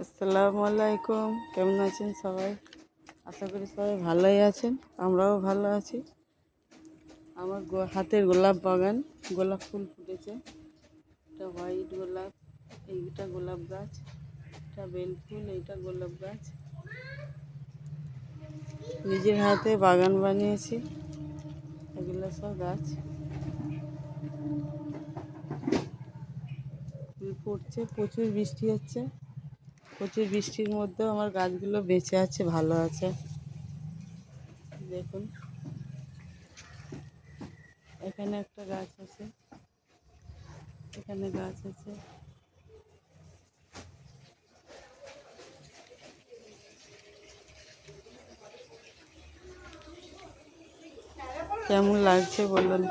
আসসালামু আলাইকুম, কেমন আছেন সবাই? আশা করি সবাই ভালোই আছেন, আমরাও ভালো আছি। আমার হাতের গোলাপ বাগান, গোলাপ ফুল ফুটেছে। এটা হোয়াইট গোলাপ, এইটা গোলাপ গাছ, এটা বেল ফুল, এইটা গোলাপ গাছ। নিজের হাতে বাগান বানিয়েছি, এগুলো সব গাছ। ফুল ফুটছে, প্রচুর বৃষ্টি হচ্ছে। প্রচুর বৃষ্টির মধ্যেও আমার গাছগুলো বেঁচে আছে, ভালো আছে। দেখুন, এখানে একটা গাছ আছে, এখানে গাছ আছে। কেমন লাগছে বলুন।